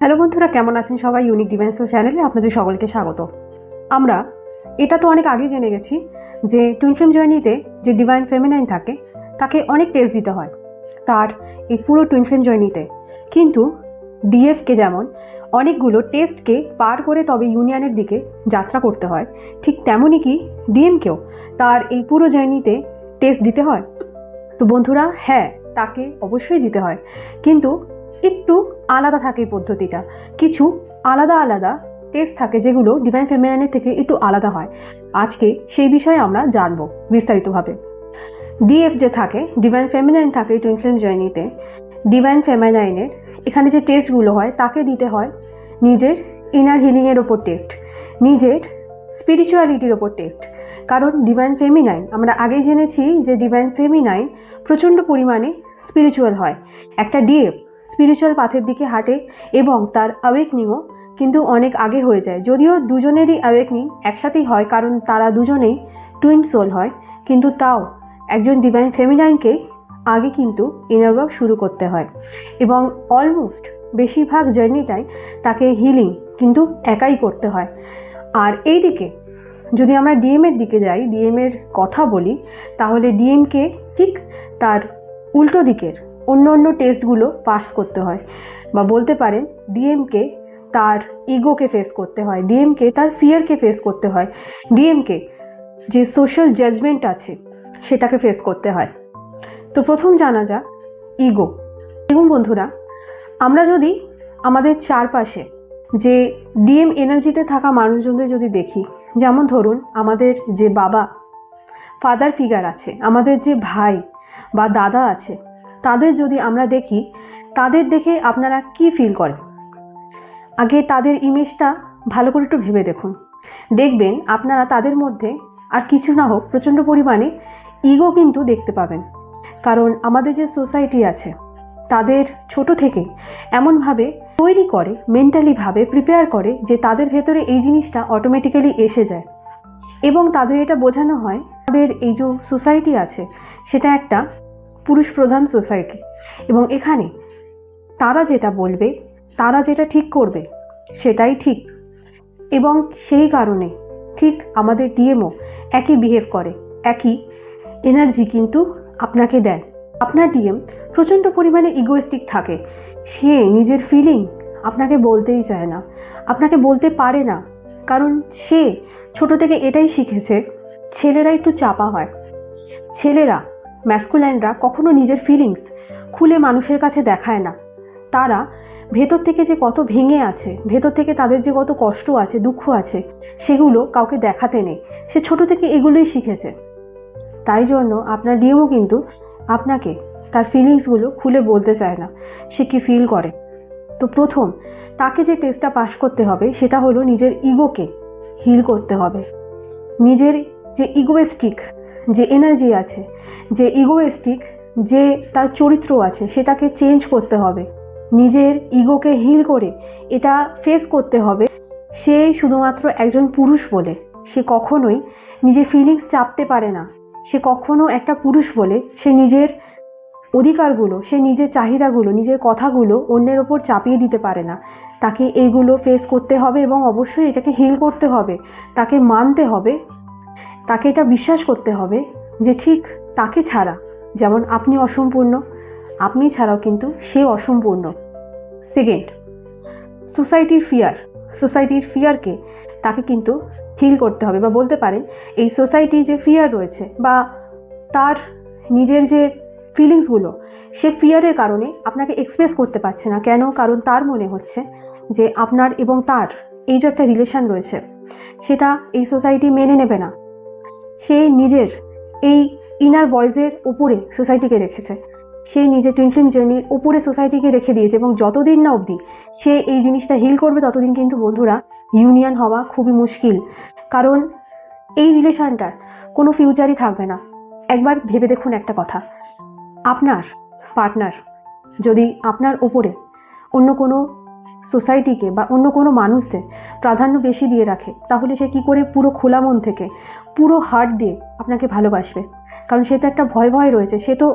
Hello বন্ধুরা, কেমন আছেন সবাই? ইউনিক ডিভাইন সোল চ্যানেলে আপনাদের সকলকে স্বাগত। আমরা এটা তো অনেক আগে জেনে গেছি যে টুইন ফ্লেম জার্নিতে যে ডিভাইন ফেমিনাইন থাকে তাকে অনেক টেস্ট দিতে হয় তার এই পুরো টুইন ফ্লেম জার্নিতে। কিন্তু ডিএফকে যেমন অনেকগুলো টেস্টকে পার করে তবে ইউনিয়নের দিকে যাত্রা করতে হয়, ঠিক তেমনই কি ডিএমকেও তার এই পুরো জার্নিতে টেস্ট দিতে হয়। তো বন্ধুরা, হ্যাঁ, তাকে অবশ্যই দিতে হয়, কিন্তু একটু আলাদা থাকে এই পদ্ধতিটা। কিছু আলাদা আলাদা টেস্ট থাকে যেগুলো ডিভাইন ফেমিনাইনের থেকে একটু আলাদা হয়। আজকে সেই বিষয়ে আমরা জানবো বিস্তারিতভাবে। ডিএফ যে থাকে, ডিভাইন ফেমিনাইন থাকে টুইন ফ্লেম জার্নিতে। ডিভাইন ফেমিনাইনের এখানে যে টেস্টগুলো হয় তাকে দিতে হয় নিজের ইনার হিলিংয়ের ওপর টেস্ট, নিজের স্পিরিচুয়ালিটির ওপর টেস্ট। কারণ ডিভাইন ফেমিনাইন আমরা আগেই জেনেছি যে ডিভাইন ফেমিনাইন প্রচণ্ড পরিমাণে স্পিরিচুয়াল হয়। একটা ডিএফ স্পিরিচুয়াল পাথের দিকে হাঁটে এবং তার অ্যাওয়েকনিংও কিন্তু অনেক আগে হয়ে যায়। যদিও দুজনেরই অ্যাওয়েকনিং একসাথেই হয়, কারণ তারা দুজনেই টুইন সোল হয়, কিন্তু তাও একজন ডিভাইন ফেমিনাইনকে আগে কিন্তু ইনার ওয়ার্ক শুরু করতে হয় এবং অলমোস্ট বেশিরভাগ জার্নিটাই তাকে হিলিং কিন্তু একাই করতে হয়। আর এই দিকে যদি আমরা ডিএমের দিকে যাই, ডিএমের কথা বলি, তাহলে ডিএমকে ঠিক তার উল্টো দিকের অন্য অন্য টেস্টগুলো পাস করতে হয়, বা বলতে পারেন ডিএমকে তার ইগোকে ফেস করতে হয়, ডিএমকে তার ফিয়ারকে ফেস করতে হয়, ডিএমকে যে সোশ্যাল জাজমেন্ট আছে সেটাকে ফেস করতে হয়। তো প্রথম জানা যাক ইগো। দেখুন বন্ধুরা, আমরা যদি আমাদের চারপাশে যে ডিএম এনার্জিতে থাকা মানুষজনদের যদি দেখি, যেমন ধরুন আমাদের যে বাবা ফাদার ফিগার আছে, আমাদের যে ভাই বা দাদা আছে, তাদের যদি আমরা দেখি, তাদের দেখে আপনারা কি ফিল করেন? আগে তাদের ইমেজটা ভালো করে একটু ভেবে দেখুন। দেখবেন আপনারা তাদের মধ্যে আর কিছু না হোক প্রচণ্ড পরিমাণে ইগো কিন্তু দেখতে পাবেন। কারণ আমাদের যে সোসাইটি আছে তাদের ছোট থেকে এমনভাবে তৈরি করে, মেন্টালিভাবে প্রিপেয়ার করে যে তাদের ভেতরে এই জিনিসটা অটোমেটিক্যালি এসে যায় এবং তাদের এটা বোঝানো হয় তাদের এই যে সোসাইটি আছে সেটা একটা পুরুষ প্রধান সোসাইটি এবং এখানে তারা যেটা বলবে, তারা যেটা ঠিক করবে সেটাই ঠিক। এবং সেই কারণে ঠিক আমাদের ডিএমও একই বিহেভ করে, একই এনার্জি কিন্তু আপনাকে দেয়। আপনার ডিএম প্রচণ্ড পরিমাণে ইগোয়েস্টিক থাকে, সে নিজের ফিলিং আপনাকে বলতেই চায় না, আপনাকে বলতে পারে না, কারণ সে ছোট থেকে এটাই শিখেছে ছেলেরা একটু চাপা হয়। ছেলেরা, ম্যাসকুলাইনরা কখনো নিজের ফিলিংস খুলে মানুষের কাছে দেখায় না। তারা ভেতর থেকে যে কত ভেঙে আছে, ভেতর থেকে তাদের যে কত কষ্ট আছে, দুঃখ আছে, সেগুলো কাউকে দেখাতে নেই। সে ছোট থেকে এগুলোই শিখেছে। তাই জন্য আপনার ডিএমও কিন্তু আপনাকে তার ফিলিংসগুলো খুলে বলতে চায় না, সে কি ফিল করে। তো প্রথম তাকে যে টেস্টটা পাস করতে হবে সেটা হলো নিজের ইগোকে হিল করতে হবে। নিজের যে ইগোয়েস্টিক যে এনার্জি আছে, যে ইগোয়েস্টিক যে তার চরিত্র আছে, সেটাকে চেঞ্জ করতে হবে। নিজের ইগোকে হিল করে এটা ফেস করতে হবে সে শুধুমাত্র একজন পুরুষ বলে সে কখনোই নিজের ফিলিংস চাপতে পারে না। সে কখনো একটা পুরুষ বলে সে নিজের অধিকারগুলো, সে নিজের চাহিদাগুলো, নিজের কথাগুলো অন্যের ওপর চাপিয়ে দিতে পারে না। তাকে এইগুলো ফেস করতে হবে এবং অবশ্যই এটাকে হিল করতে হবে। তাকে মানতে হবে, তাকে এটা বিশ্বাস করতে হবে যে ঠিক তাকে ছাড়া যেমন আপনি অসম্পূর্ণ, আপনি ছাড়াও কিন্তু সে অসম্পূর্ণ। সেকেন্ড, সোসাইটির ফিয়ারকে তাকে কিন্তু হিল করতে হবে, বা বলতে পারেন এই সোসাইটির যে ফিয়ার রয়েছে বা তার নিজের যে ফিলিংসগুলো, সে ফিয়ারের কারণে আপনাকে এক্সপ্রেস করতে পারছে না। কেন? কারণ তার মনে হচ্ছে যে আপনার এবং তার এই যে একটা রিলেশন রয়েছে সেটা এই সোসাইটি মেনে নেবে না। সে নিজের এই ইনার ভয়েসের উপরে সোসাইটিকে রেখেছে, সে নিজের টুইন ফ্লেম জার্নির উপরে সোসাইটিকে রেখে দিয়েছে এবং যতদিন না অবধি সে এই জিনিসটা হিল করবে ততদিন কিন্তু বন্ধুরা ইউনিয়ন হওয়া খুবই মুশকিল। কারণ এই রিলেশনটার কোনো ফিউচারই থাকবে না। একবার ভেবে দেখুন একটা কথা, আপনার পার্টনার যদি আপনার ওপরে অন্য কোনো সোসাইটিকে বা অন্য কোনো মানুষদের প্রাধান্য বেশি দিয়ে রাখে, তাহলে সে কি করে পুরো খোলা মন থেকে পুরো হার্ট দিয়ে আপনাকে ভালোবাসবে? কারণ সে তো একটা ভয় রয়েছে, সে তো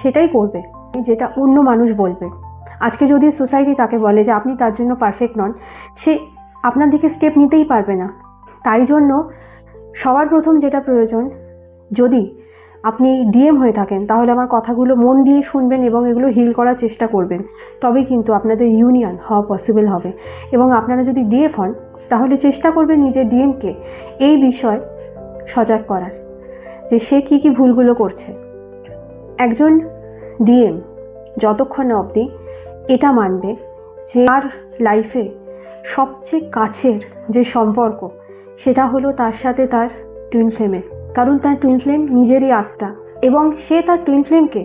সেটাই করবে যেটা অন্য মানুষ বলবে। আজকে যদি সোসাইটি তাকে বলে যে আপনি তার জন্য পারফেক্ট নন, সে আপনার দিকে স্টেপ নিতেই পারবে না। তাই জন্য সবার প্রথম যেটা প্রয়োজন, যদি আপনি ডিএম হয়ে থাকেন তাহলে আমার কথাগুলো মন দিয়ে শুনবেন এবং এগুলো হিল করার চেষ্টা করবেন, তবেই কিন্তু আপনাদের ইউনিয়ন হওয়া পসিবল হবে। এবং আপনারা যদি ডিএফ হন তাহলে চেষ্টা করবেন নিজের ডিএমকে এই বিষয় সজাগ করার, যে সে কী কী ভুলগুলো করছে। একজন ডিএম যতক্ষণ না অবধি এটা মানবে যে তার লাইফে সবচেয়ে কাছের যে সম্পর্ক সেটা হলো তার সাথে তার টুইন ফ্লেমের, কারণ তার টুইন ফ্লেম নিজেরই আত্মা এবং সে তার টুইন ফ্লেমকে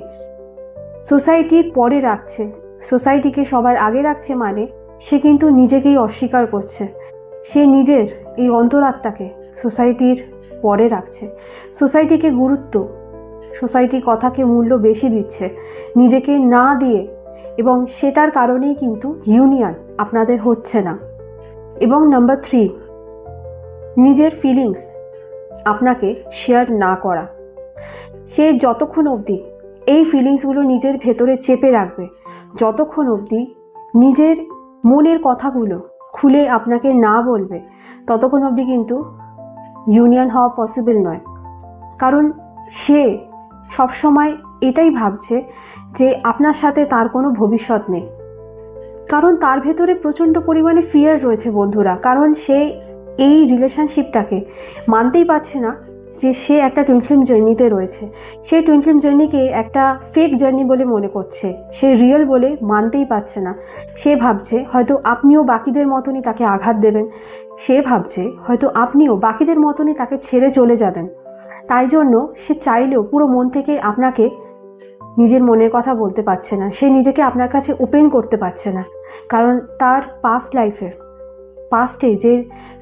সোসাইটির পরে রাখছে, সোসাইটিকে সবার আগে রাখছে, মানে সে কিন্তু নিজেকেই অস্বীকার করছে। সে নিজের এই অন্তরাত্মাকে সোসাইটির পরে রাখছে, সোসাইটিকে গুরুত্ব, সোসাইটির কথাকে মূল্য বেশি দিচ্ছে নিজেকে না দিয়ে, এবং সেটার কারণেই কিন্তু ইউনিয়ন আপনাদের হচ্ছে না। এবং নাম্বার 3, নিজের ফিলিংস আপনাকে শেয়ার না করা। সে যতক্ষণ অবধি এই ফিলিংসগুলো নিজের ভেতরে চেপে রাখবে, যতক্ষণ অবধি নিজের মনের কথাগুলো খুলে আপনাকে না বলবে, ততক্ষণ অবধি কিন্তু ইউনিয়ন হওয়া পসিবল নয়। কারণ সে সবসময় এটাই ভাবছে যে আপনার সাথে তার কোনো ভবিষ্যৎ নেই, কারণ তার ভেতরে প্রচণ্ড পরিমাণে ফিয়ার রয়েছে বন্ধুরা। কারণ সে এই রিলেশনশিপটাকে মানতেই পারছে না যে সে একটা টুইন ফ্লেম জার্নিতে রয়েছে। সে টুইন ফ্লেম জার্নিকে একটা ফেক জার্নি বলে মনে করছে, সে রিয়েল বলে মানতেই পারছে না। সে ভাবছে হয়তো আপনিও বাকিদের মতনই তাকে আঘাত দেবেন, সে ভাবছে হয়তো আপনিও বাকিদের মতনই তাকে ছেড়ে চলে যাবেন। তাই জন্য সে চাইলেও পুরো মন থেকে আপনাকে নিজের মনের কথা বলতে পারছে না, সে নিজেকে আপনার কাছে ওপেন করতে পারছে না। কারণ তার পাস্টে যে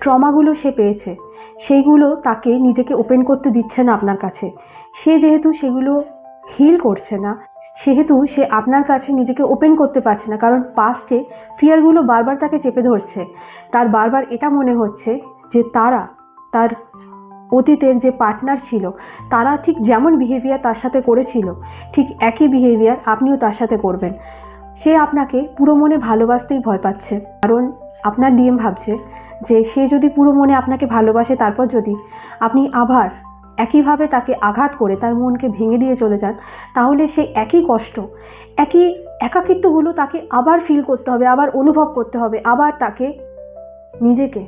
ট্রমাগুলো সে পেয়েছে সেইগুলো তাকে নিজেকে ওপেন করতে দিচ্ছে না আপনার কাছে। সে যেহেতু সেগুলো হিল করছে না, সেহেতু সে আপনার কাছে নিজেকে ওপেন করতে পারছে না। কারণ পাস্টে ফিয়ারগুলো বারবার তাকে চেপে ধরছে, তার বারবার এটা মনে হচ্ছে যে তার অতীতের যে পার্টনার ছিল তারা ঠিক যেমন বিহেভিয়ার তার সাথে করেছিল, ঠিক একই বিহেভিয়ার আপনিও তার সাথে করবেন। সে আপনাকে পুরো মনে ভালোবাসতেই ভয় পাচ্ছে, কারণ আপনার ডিএম ভাবছে যে সে যদি পুরো মনে আপনাকে ভালোবাসে, তারপর যদি আপনি আবার একইভাবে তাকে আঘাত করে তার মনকে ভেঙে দিয়ে চলে যান, তাহলে সেই একই কষ্ট, একই একাকিত্বগুলো তাকে আবার ফিল করতে হবে, আবার অনুভব করতে হবে, আবার তাকে নিজেকে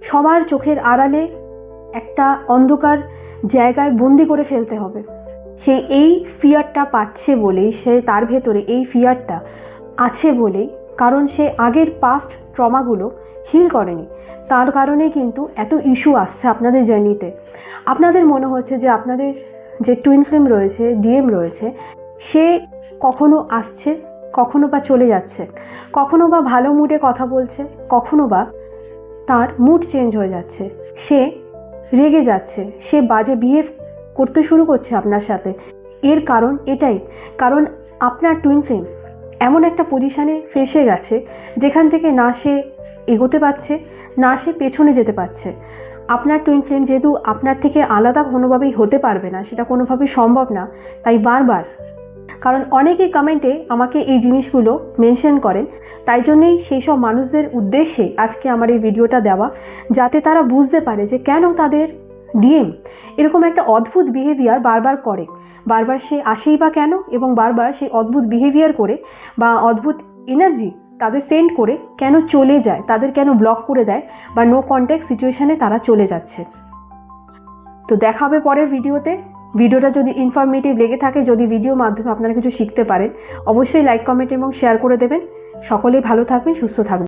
সবার চোখের আড়ালে একটা অন্ধকার জায়গায় বন্দি করে ফেলতে হবে। সে এই ফিয়ারটা পাচ্ছে বলেই, সে তার ভেতরে এই ফিয়ারটা আছে বলেই, কারণ সে আগের পাস্ট ট্রমাগুলো হিল করেনি, তার কারণে কিন্তু এত ইস্যু আসছে আপনাদের জার্নিতে। আপনাদের মনে হচ্ছে যে আপনাদের যে টুইন ফ্লেম রয়েছে, ডিএম রয়েছে, সে কখনো আসছে, কখনো বা চলে যাচ্ছে, কখনো বা ভালো মুডে কথা বলছে, কখনো বা তার মুড চেঞ্জ হয়ে যাচ্ছে, সে রেগে যাচ্ছে, সে বাজে বিহেভ করতে শুরু করছে আপনার সাথে। এর কারণ এটাই, কারণ আপনার টুইন ফ্লেম এমন একটা পজিশানে ফেসে গেছে যেখান থেকে না সে এগোতে পারছে, না সে পেছনে যেতে পারছে। আপনার টুইন ফ্লেম যেহেতু আপনার থেকে আলাদা কোনোভাবেই হতে পারবে না, সেটা কোনোভাবেই সম্ভব না, তাই বারবার, কারণ অনেকেই কমেন্টে আমাকে এই জিনিসগুলো মেনশন করেন, তাই জন্যই সেই সব মানুষদের উদ্দেশ্যে আজকে আমার এই ভিডিওটা দেওয়া, যাতে তারা বুঝতে পারে যে কেন তাদের ডিএম এরকম একটা অদ্ভুত বিহেভিয়ার বারবার করে, বারবার সে আসেই বা কেন, এবং বারবার সেই অদ্ভুত বিহেভিয়ার করে বা অদ্ভুত এনার্জি তাদের সেন্ড করে কেন চলে যায়, তাদের কেন ব্লক করে দেয় বা নো কন্ট্যাক্ট সিচুয়েশানে তারা চলে যাচ্ছে। তো দেখা হবে পরের ভিডিওতে। ভিডিওটা যদি ইনফরমেটিভ লেগে থাকে, যদি ভিডিওর মাধ্যমে আপনারা কিছু শিখতে পারেন, অবশ্যই লাইক, কমেন্ট এবং শেয়ার করে দেবেন। সকলেই ভালো থাকবেন, সুস্থ থাকবেন।